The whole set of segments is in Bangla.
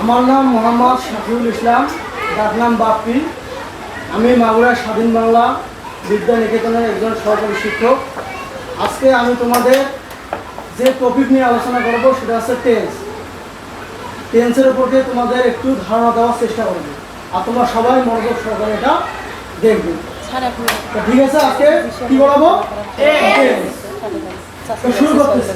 আমার নাম মোহাম্মদ শাফিউল ইসলাম, ডাক নাম বাপ্পি। আমি মাগুরা স্বাধীন বাংলা বিদ্যা নিকেতনের একজন সহকারী শিক্ষক। আজকে আমি তোমাদের যে টপিক নিয়ে আলোচনা করব সেটা হচ্ছে টেন্সের উপর দিয়ে তোমাদের একটু ধারণা দেওয়ার চেষ্টা করব, আর তোমরা সবাই মনোযোগ সহকারে এটা দেখবে। ঠিক আছে, আজকে কি বলবো? শুরু করতেছি।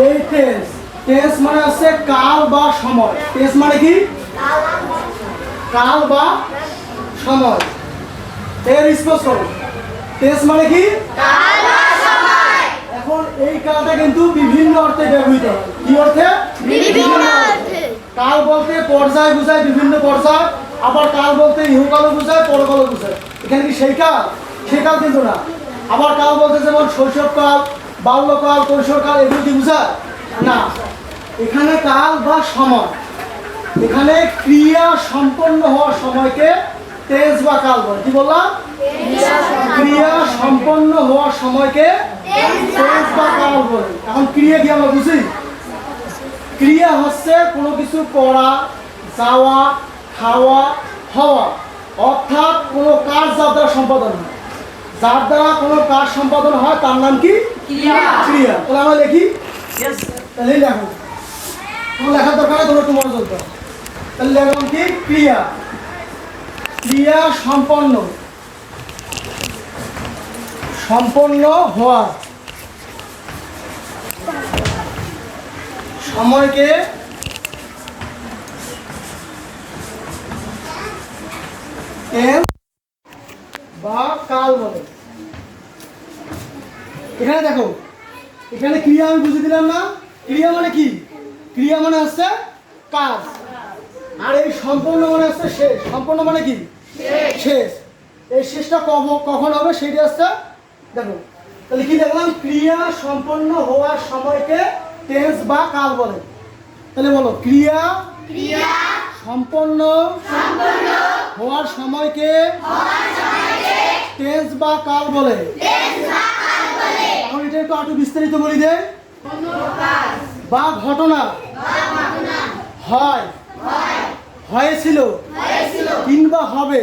এই টেন্স মানে হচ্ছে কাল বা সময়। টেন্স মানে কি? কাল বা সময়। এর স্পষ্ট করো। টেন্স মানে কি? কাল বা সময়। এখন এই কালটা কিন্তু বিভিন্ন অর্থে ব্যবহৃত হয়। কি অর্থে? বিভিন্ন অর্থে। কাল বলতে পর্যায় বোঝায়, বিভিন্ন পর্যায়। আবার কাল বলতে ইহকালও বোঝায়, পরকালও বোঝায়। এখানে কি সেই কাল? সেই কাল কিন্তু না। আবার কাল বলতে যেমন শৈশবকাল, বাল্যকাল, কৈশোরকাল, এগুলো কি বোঝায় না। এখানে কাল বা সময়, এখানে ক্রিয়া সম্পন্ন হওয়ার সময়কে টেন্স বা কাল বলে। কি বললাম? ক্রিয়া সম্পন্ন হওয়ার সময়কে টেন্স বা কাল বলে। এখন ক্রিয়া কি আমরা বুঝি? ক্রিয়া হচ্ছে কোনো কিছু করা, যাওয়া, খাওয়া, হওয়া, অর্থাৎ কোনো কাজ যার দ্বারা সম্পাদন হয়। যার দ্বারা কোনো কাজ সম্পাদন হয় তার নাম কি? ক্রিয়া। তাহলে আমরা লিখি। তাহলে লেখো, তোমার লেখার দরকার নেই, তোমার একটু মনোযোগ দাও। তাহলে লেখলাম কি? ক্রিয়া। ক্রিয়া সম্পন্ন হওয়া সময়কে টেন্স বা কাল বলে। এখানে দেখো, এখানে ক্রিয়া আমি বুঝে দিলাম না। ক্রিয়া মানে কি? ক্রিয়া মানে হচ্ছে কাজ, আর এই সম্পন্ন মানে হচ্ছে শেষ। সম্পন্ন মানে কি? শেষ। এই শেষটা কখন হবে সেটা হচ্ছে, দেখো তাহলে কি দেখলাম? ক্রিয়া সম্পন্ন হওয়ার সময়কে টেন্স বা কাল বলে। তাহলে বলো, ক্রিয়া সম্পন্ন হওয়ার সময়কে টেন্স বা কাল বলে। এখন এটা একটু বিস্তারিত বলি দেয়। বা ঘটনা হয়, হয়েছিল, কিংবা হবে,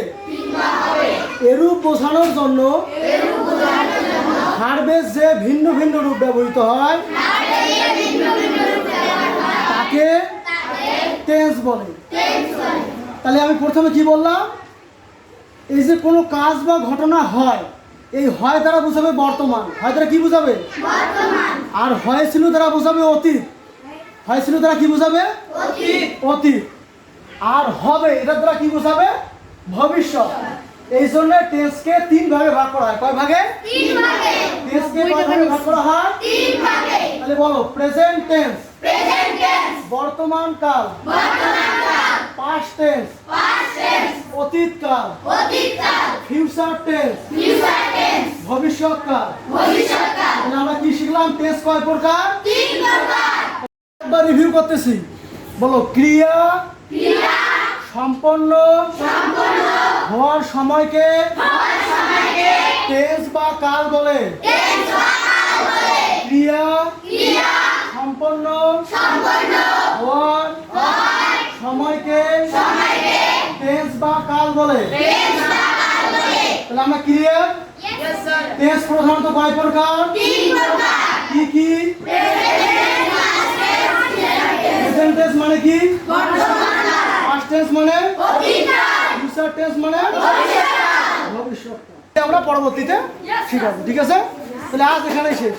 এরূপ বোঝানোর জন্য ভার্বের যে ভিন্ন ভিন্ন রূপ ব্যবহৃত হয় তাকে টেন্স বলে। তাহলে আমি প্রথমে কি বললাম? এই যে কোনো কাজ বা ঘটনা হয়, এই হয় দ্বারা বোঝাবে বর্তমান। হয় দ্বারা কি বোঝাবে? আর হয়েছিল দ্বারা বোঝাবে অতীত। হয়েছিল দ্বারা কি বোঝাবে? অতীত। আর হবে এটার দ্বারা কি বোঝাবে? ভবিষ্যৎ। এই জন্য টেন্সকে 3 ভাগে ভাগ করা হয়। কয় ভাগে? 3 ভাগে। টেন্সকে কয় ভাগে ভাগ করা হয়? 3 ভাগে। তাহলে বলো, প্রেজেন্ট টেন্স বর্তমান কাল, পাস্ট টেন্স অতীত কাল, ফিউচার টেন্স ভবিষ্যৎ কাল। তাহলে আমরা কি শিখলাম? টেন্স কয় প্রকার? 3 প্রকার। একবার রিভিউ করতেছি। বলো, ক্রিয়া সম্পন্ন হওয়ার সময়কে টেন্স বা কাল বলে। ক্রিয়া সম্পন্ন হওয়ার সময়কে টেন্স বা কাল বলে। তাহলে আমরা ক্লিয়ার? টেন্স প্রধানত কয় প্রকার? কি কি? প্রেজেন্ট টেন্স মানে কি? পাস্ট টেন্স মানে? ফিউচার টেন্স মানে? ভবিষ্যৎ। আমরা পরবর্তীতে শিখাবো। ঠিক আছে? তাহলে আজ এখানেই শেষ।